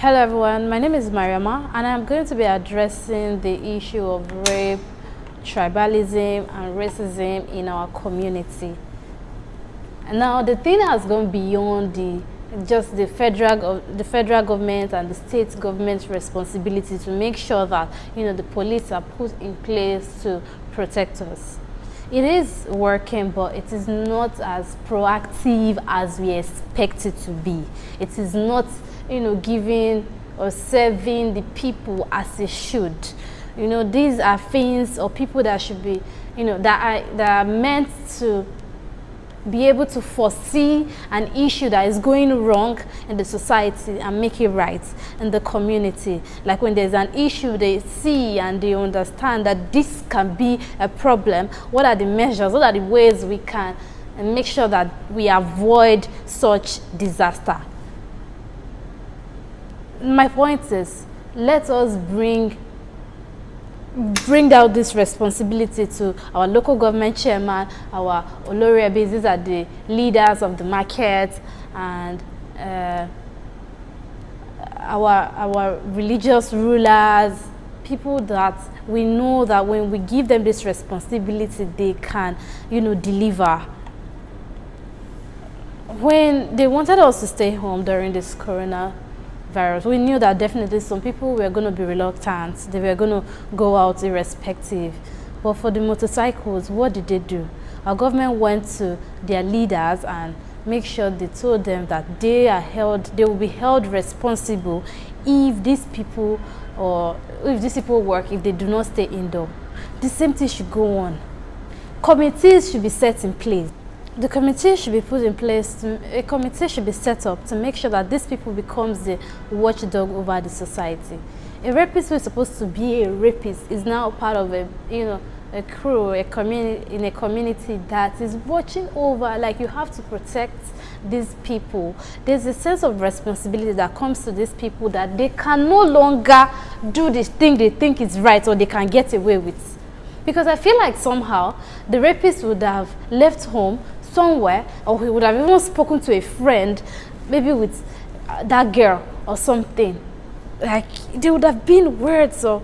Hello everyone, my name is Mariyama and I'm going to be addressing the issue of rape, tribalism and racism in our community. Now the thing has gone beyond the federal government and the state government's responsibility to make sure that the police are put in place to protect us. It is working, but it is not as proactive as we expect it to be. It is not giving or serving the people as it should. These are things or people that should be, that are meant to be able to foresee an issue that is going wrong in the society and make it right in the community. Like when there's an issue, they see and they understand that this can be a problem. What are the measures? What are the ways we can make sure that we avoid such disaster? My point is, let us bring out this responsibility to our local government chairman, our Oloriebis, these are the leaders of the market, and our religious rulers, people that we know that when we give them this responsibility, they can, deliver. When they wanted us to stay home during this coronavirus, we knew that definitely some people were going to be reluctant. They were going to go out irrespective. But for the motorcycles, what did they do? Our government went to their leaders and make sure they told them that they will be held responsible if these people work, if they do not stay indoor. The same thing should go on. Committees should be set in place. The committee should be put in place. A committee should be set up to make sure that these people becomes the watchdog over the society. A rapist who is supposed to be a rapist is now part of a crew, a community in a community that is watching over. Like, you have to protect these people. There's a sense of responsibility that comes to these people that they can no longer do this thing they think is right or they can get away with. Because I feel like somehow the rapist would have left home somewhere, or he would have even spoken to a friend, maybe with that girl or something. Like, there would have been words or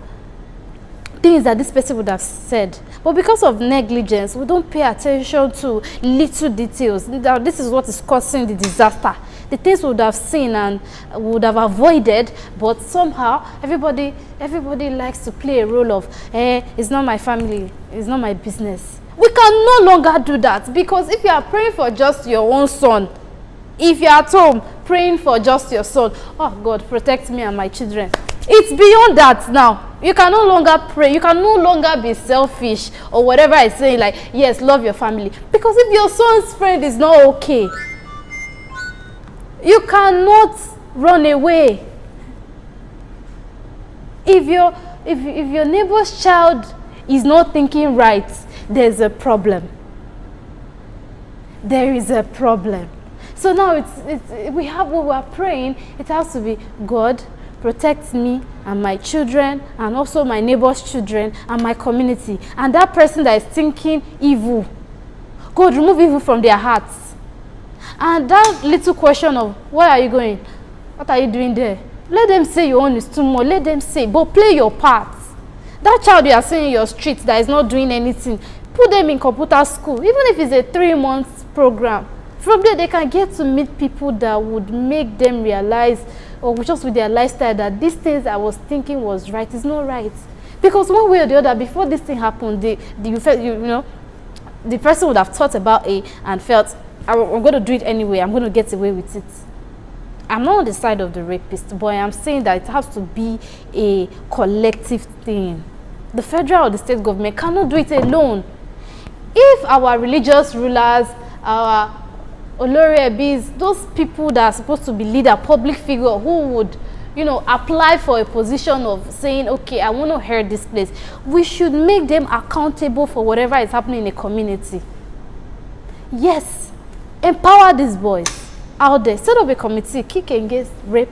things that this person would have said. But because of negligence, we don't pay attention to little details. This is what is causing the disaster. The things we would have seen and would have avoided, but somehow everybody likes to play a role of, it's not my family, it's not my business. We can no longer do that, because if you are praying for just your own son, if you are at home praying for just your son, oh God, protect me and my children. It's beyond that now. You can no longer pray. You can no longer be selfish or whatever I say, like, yes, love your family. Because if your son's friend is not okay, you cannot run away. If your neighbor's child is not thinking right, there's a problem. There is a problem. So now we have what we are praying. It has to be, God, protect me and my children and also my neighbor's children and my community. And that person that is thinking evil, God, remove evil from their hearts. And that little question of, where are you going? What are you doing there? Let them say your own is too much. Let them say, but play your part. That child you are seeing in your street that is not doing anything, put them in computer school, even if it's a 3-month program. From there, they can get to meet people that would make them realize, or just with their lifestyle, that these things I was thinking was right is not right. Because one way or the other, before this thing happened, the person would have thought about it and felt, I'm going to do it anyway, I'm going to get away with it. I'm not on the side of the rapist, but I'm saying that it has to be a collective thing. The federal or the state government cannot do it alone. If our religious rulers, our Oloriebis, those people that are supposed to be leader, public figure, who would, apply for a position of saying, okay, I want to head this place, we should make them accountable for whatever is happening in the community. Yes, empower these boys out there. Set up a committee, kick against rape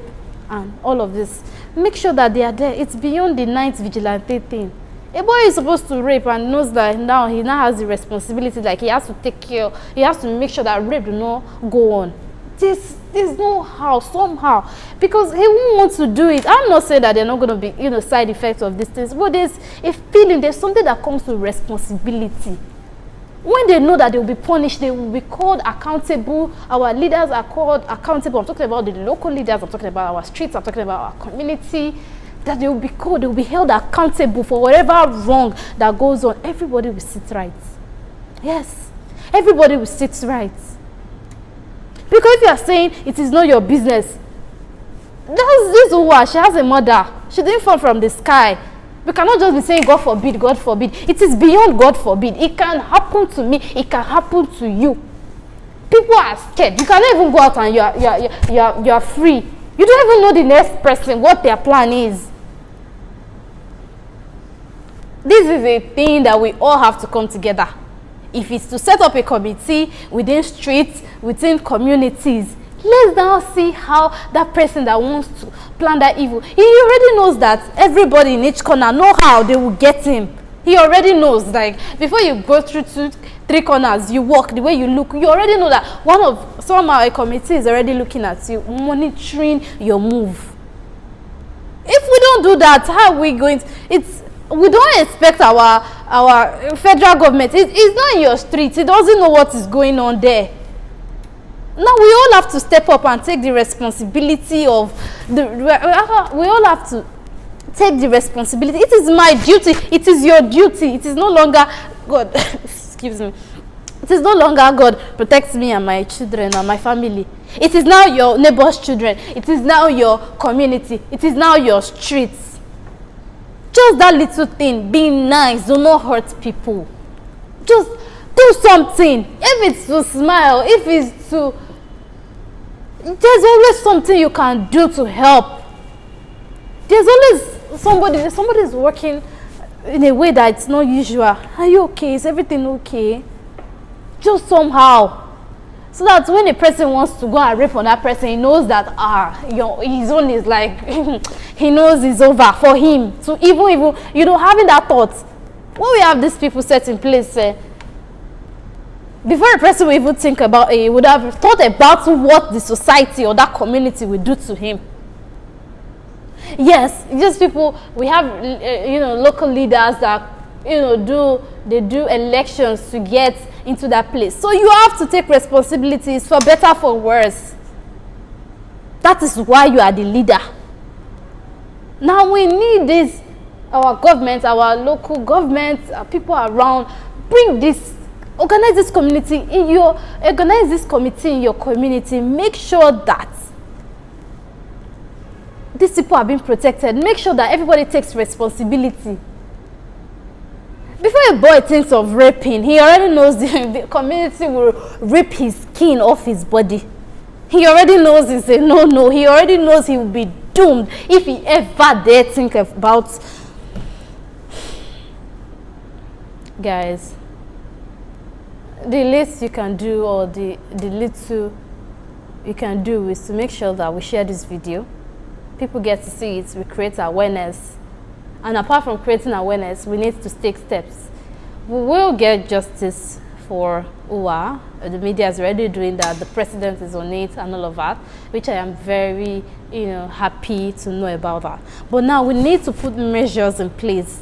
and all of this. Make sure that they are there. It's beyond the night vigilante thing. A boy is supposed to rape and knows that now he has the responsibility, like he has to take care, he has to make sure that rape do not go on. This there's no how, somehow, because he won't want to do it. I'm not saying that they're not going to be, you know, side effects of these things, but there's a feeling, there's something that comes with responsibility. When they know that they will be punished, they will be called accountable. Our leaders are called accountable. I'm talking about the local leaders, I'm talking about our streets, I'm talking about our community. That they will be called, they will be held accountable for whatever wrong that goes on. Everybody will sit right. Yes, everybody will sit right. Because if you are saying it is not your business, that's this Uwa, she has a mother. She didn't fall from the sky. We cannot just be saying God forbid, God forbid. It is beyond God forbid. It can happen to me, it can happen to you. People are scared. You cannot even go out and you are free. You don't even know the next person, what their plan is. This is a thing that we all have to come together. If it's to set up a committee within streets, within communities, let's now see how that person that wants to plan that evil, he already knows that everybody in each corner know how they will get him. He already knows, like, before you go through 2-3 corners, you walk, the way you look, you already know that somehow a committee is already looking at you, monitoring your move. If we don't do that, how are we going to, we don't expect our federal government, it's not in your streets, it doesn't know what is going on there. Now we all have to step up and take the responsibility of we all have to take the responsibility. It is my duty, it is your duty, it is no longer God excuse me, it is no longer God protects me and my children and my family. It is now your neighbor's children, it is now your community, it is now your streets. Just that little thing, being nice, do not hurt people. Just do something. If it's to smile, if it's to, there's always something you can do to help. There's always somebody's working in a way that it's not usual. Are you okay? Is everything okay? Just somehow. So that when a person wants to go and rape on that person, he knows that his own is like he knows it's over for him. So even you know, having that thought, when we have these people set in place, before a person will even think about it, he would have thought about what the society or that community will do to him. Yes, just people, we have you know, local leaders that, you know, do elections to get into that place. So you have to take responsibilities for better, for worse. That is why you are the leader. Now we need this, our government, our local government, people around, bring this, organize this community in your, organize this committee in your community. Make sure that these people are being protected. Make sure that everybody takes responsibility. Before a boy thinks of raping, he already knows the community will rip his skin off his body. He already knows it's a no-no. He already knows he will be doomed if he ever dare think about. Guys, the least you can do, or the little you can do, is to make sure that we share this video. People get to see it. We create awareness. And apart from creating awareness, we need to take steps. We will get justice for Uwa. The media is already doing that. The president is on it and all of that, which I am very, you know, happy to know about that. But now we need to put measures in place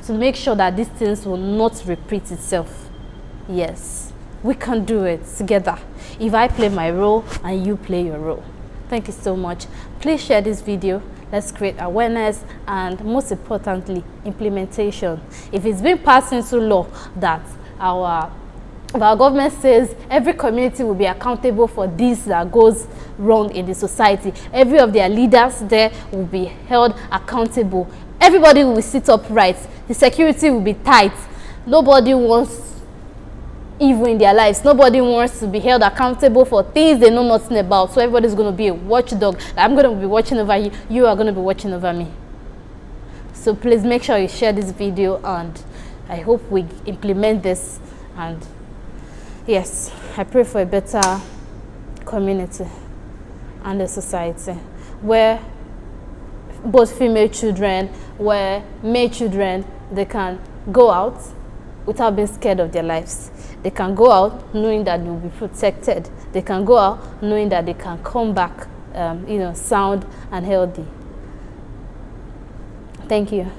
to make sure that these things will not repeat itself. Yes, we can do it together. If I play my role and you play your role. Thank you so much. Please share this video. Let's create awareness, and most importantly, implementation. If it's been passed into law that our government says every community will be accountable for this that goes wrong in the society, every of their leaders there will be held accountable. Everybody will sit upright. The security will be tight. Nobody wants evil in their lives. Nobody wants to be held accountable for things they know nothing about. So everybody's going to be a watchdog. I'm going to be watching over you. You are going to be watching over me. So please make sure you share this video, and I hope we implement this. And yes, I pray for a better community and a society where both female children, where male children, they can go out without being scared of their lives. They can go out knowing that they will be protected. They can go out knowing that they can come back, sound and healthy. Thank you.